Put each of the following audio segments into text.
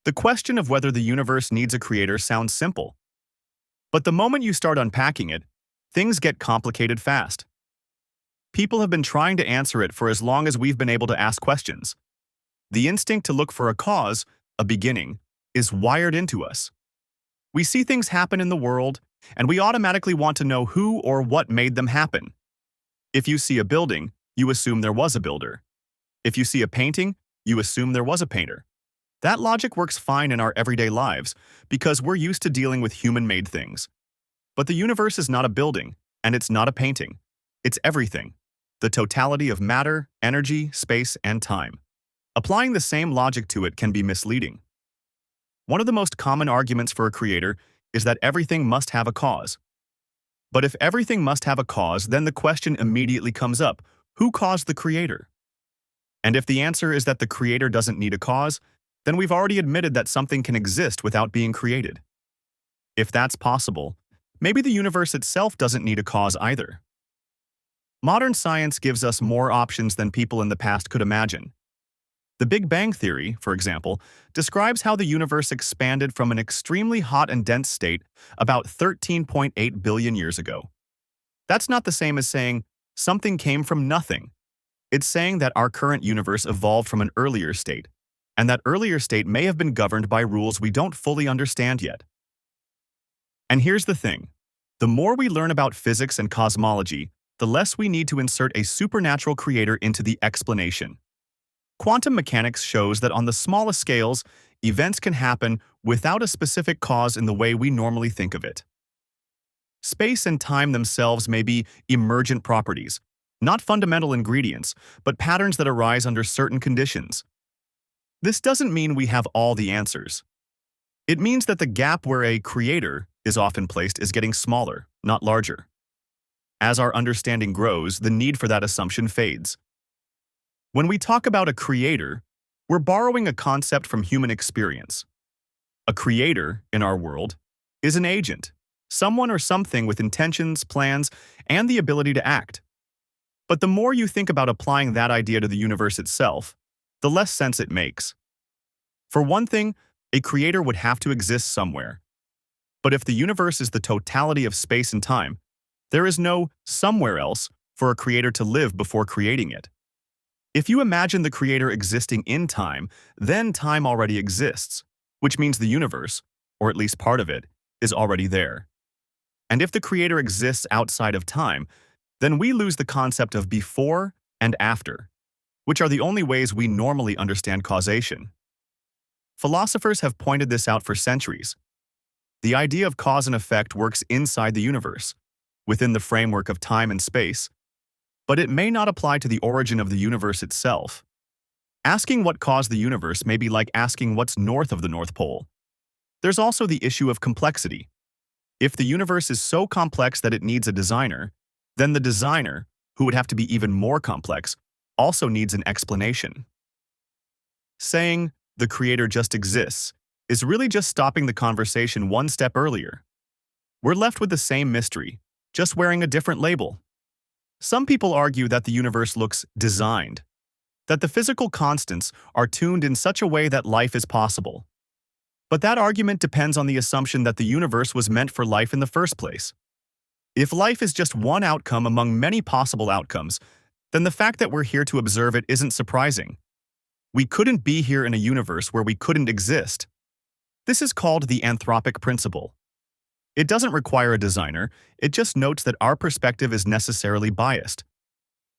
The question of whether the universe needs a creator sounds simple. But the moment you start unpacking it, things get complicated fast. People have been trying to answer it for as long as we've been able to ask questions. The instinct to look for a cause, a beginning, is wired into us. We see things happen in the world, and we automatically want to know who or what made them happen. If you see a building, you assume there was a builder. If you see a painting, you assume there was a painter. That logic works fine in our everyday lives because we're used to dealing with human-made things. But the universe is not a building, and it's not a painting. It's everything. The totality of matter, energy, space, and time. Applying the same logic to it can be misleading. One of the most common arguments for a creator is that everything must have a cause. But if everything must have a cause, then the question immediately comes up, who caused the creator? And if the answer is that the creator doesn't need a cause, then we've already admitted that something can exist without being created. If that's possible, maybe the universe itself doesn't need a cause either. Modern science gives us more options than people in the past could imagine. The Big Bang Theory, for example, describes how the universe expanded from an extremely hot and dense state about 13.8 billion years ago. That's not the same as saying something came from nothing. It's saying that our current universe evolved from an earlier state, and that earlier state may have been governed by rules we don't fully understand yet. And here's the thing. The more we learn about physics and cosmology, the less we need to insert a supernatural creator into the explanation. Quantum mechanics shows that on the smallest scales, events can happen without a specific cause in the way we normally think of it. Space and time themselves may be emergent properties, not fundamental ingredients, but patterns that arise under certain conditions. This doesn't mean we have all the answers. It means that the gap where a creator is often placed is getting smaller, not larger. As our understanding grows, the need for that assumption fades. When we talk about a creator, we're borrowing a concept from human experience. A creator, in our world, is an agent, someone or something with intentions, plans, and the ability to act. But the more you think about applying that idea to the universe itself, the less sense it makes. For one thing, a creator would have to exist somewhere. But if the universe is the totality of space and time, there is no somewhere else for a creator to live before creating it. If you imagine the creator existing in time, then time already exists, which means the universe, or at least part of it, is already there. And if the creator exists outside of time, then we lose the concept of before and after, which are the only ways we normally understand causation. Philosophers have pointed this out for centuries. The idea of cause and effect works inside the universe, within the framework of time and space, but it may not apply to the origin of the universe itself. Asking what caused the universe may be like asking what's north of the North Pole. There's also the issue of complexity. If the universe is so complex that it needs a designer, then the designer, who would have to be even more complex, also needs an explanation. Saying the creator just exists is really just stopping the conversation one step earlier. We're left with the same mystery, just wearing a different label. Some people argue that the universe looks designed, that the physical constants are tuned in such a way that life is possible. But that argument depends on the assumption that the universe was meant for life in the first place. If life is just one outcome among many possible outcomes, then the fact that we're here to observe it isn't surprising. We couldn't be here in a universe where we couldn't exist. This is called the anthropic principle. It doesn't require a designer, it just notes that our perspective is necessarily biased.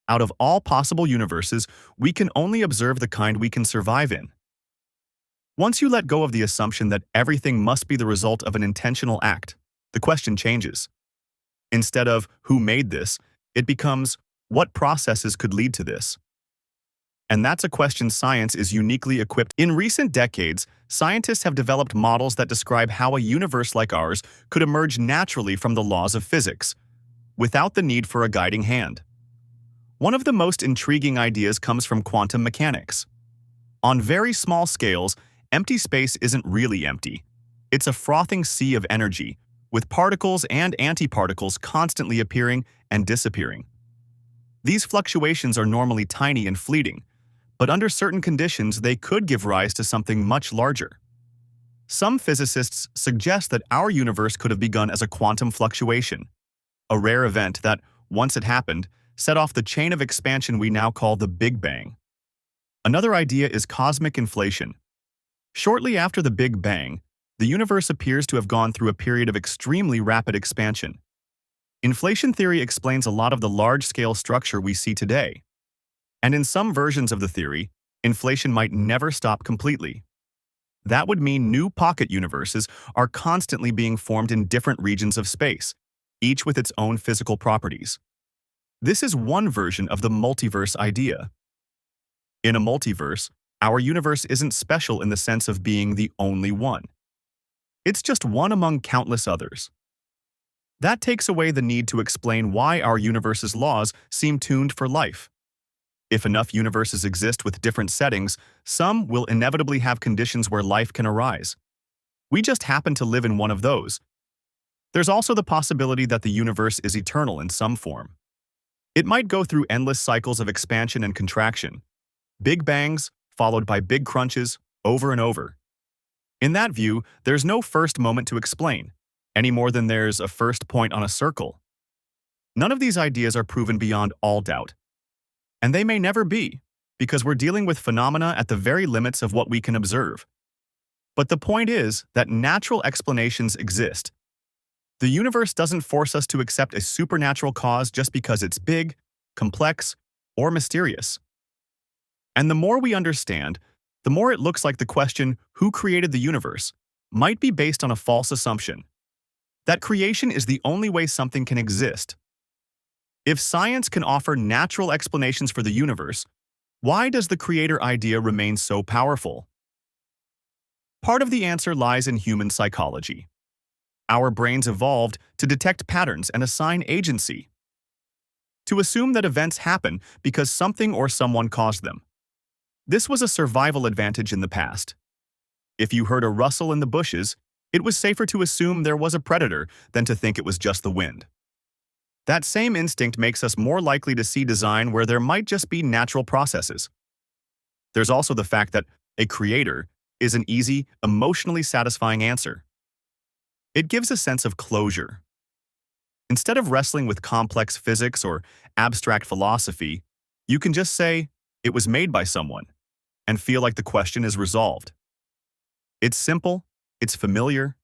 Out of all possible universes, we can only observe the kind we can survive in. Once you let go of the assumption that everything must be the result of an intentional act, the question changes. Instead of who made this, it becomes what processes could lead to this. And that's a question science is uniquely equipped. In recent decades, scientists have developed models that describe how a universe like ours could emerge naturally from the laws of physics, without the need for a guiding hand. One of the most intriguing ideas comes from quantum mechanics. On very small scales, empty space isn't really empty. It's a frothing sea of energy, with particles and antiparticles constantly appearing and disappearing. These fluctuations are normally tiny and fleeting, but under certain conditions they could give rise to something much larger. Some physicists suggest that our universe could have begun as a quantum fluctuation, a rare event that, once it happened, set off the chain of expansion we now call the Big Bang. Another idea is cosmic inflation. Shortly after the Big Bang, the universe appears to have gone through a period of extremely rapid expansion. Inflation theory explains a lot of the large-scale structure we see today. And in some versions of the theory, inflation might never stop completely. That would mean new pocket universes are constantly being formed in different regions of space, each with its own physical properties. This is one version of the multiverse idea. In a multiverse, our universe isn't special in the sense of being the only one. It's just one among countless others. That takes away the need to explain why our universe's laws seem tuned for life. If enough universes exist with different settings, some will inevitably have conditions where life can arise. We just happen to live in one of those. There's also the possibility that the universe is eternal in some form. It might go through endless cycles of expansion and contraction, big bangs followed by big crunches over and over. In that view, there's no first moment to explain, any more than there's a first point on a circle. None of these ideas are proven beyond all doubt. And they may never be, because we're dealing with phenomena at the very limits of what we can observe. But the point is that natural explanations exist. The universe doesn't force us to accept a supernatural cause just because it's big, complex, or mysterious. And the more we understand, the more it looks like the question, who created the universe, might be based on a false assumption. That creation is the only way something can exist. If science can offer natural explanations for the universe, why does the creator idea remain so powerful? Part of the answer lies in human psychology. Our brains evolved to detect patterns and assign agency, to assume that events happen because something or someone caused them. This was a survival advantage in the past. If you heard a rustle in the bushes, it was safer to assume there was a predator than to think it was just the wind. That same instinct makes us more likely to see design where there might just be natural processes. There's also the fact that a creator is an easy, emotionally satisfying answer. It gives a sense of closure. Instead of wrestling with complex physics or abstract philosophy, you can just say, it was made by someone, and feel like the question is resolved. It's simple, it's familiar,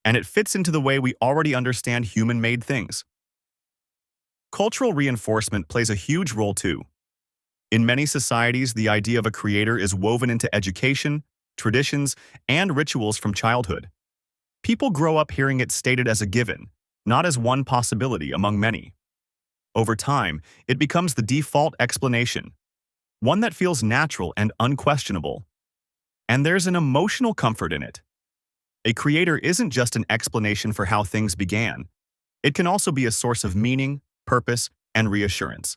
and it fits into the way we already understand human-made things. Cultural reinforcement plays a huge role too. In many societies, the idea of a creator is woven into education, traditions, and rituals from childhood. People grow up hearing it stated as a given, not as one possibility among many. Over time, it becomes the default explanation, one that feels natural and unquestionable. And there's an emotional comfort in it. A creator isn't just an explanation for how things began. It can also be a source of meaning, purpose, and reassurance.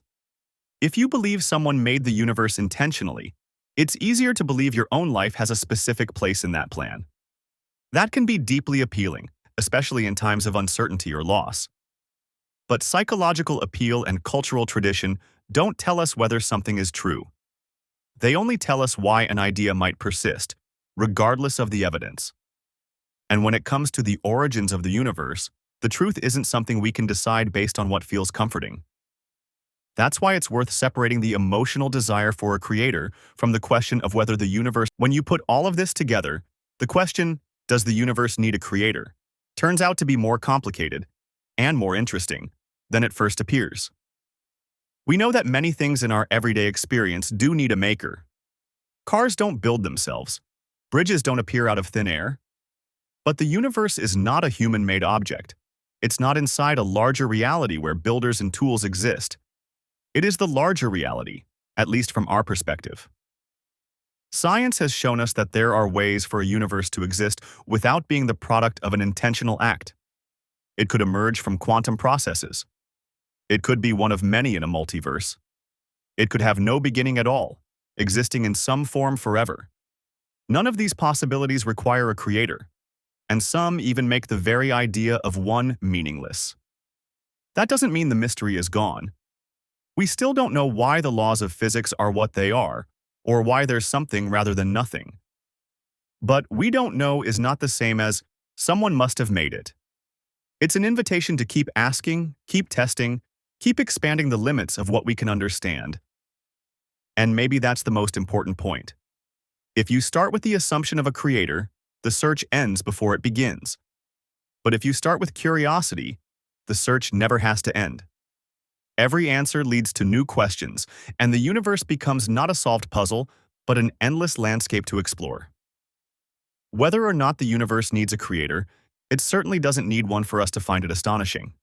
If you believe someone made the universe intentionally, it's easier to believe your own life has a specific place in that plan. That can be deeply appealing, especially in times of uncertainty or loss. But psychological appeal and cultural tradition don't tell us whether something is true. They only tell us why an idea might persist, regardless of the evidence. And when it comes to the origins of the universe, the truth isn't something we can decide based on what feels comforting. That's why it's worth separating the emotional desire for a creator from the question of whether the universe. When you put all of this together, the question, does the universe need a creator, turns out to be more complicated and more interesting than it first appears. We know that many things in our everyday experience do need a maker. Cars don't build themselves. Bridges don't appear out of thin air. But the universe is not a human-made object. It's not inside a larger reality where builders and tools exist. It is the larger reality, at least from our perspective. Science has shown us that there are ways for a universe to exist without being the product of an intentional act. It could emerge from quantum processes. It could be one of many in a multiverse. It could have no beginning at all, existing in some form forever. None of these possibilities require a creator, and some even make the very idea of one meaningless. That doesn't mean the mystery is gone. We still don't know why the laws of physics are what they are, or why there's something rather than nothing. But we don't know is not the same as someone must have made it. It's an invitation to keep asking, keep testing, keep expanding the limits of what we can understand. And maybe that's the most important point. If you start with the assumption of a creator, the search ends before it begins. But if you start with curiosity, the search never has to end. Every answer leads to new questions, and the universe becomes not a solved puzzle, but an endless landscape to explore. Whether or not the universe needs a creator, it certainly doesn't need one for us to find it astonishing.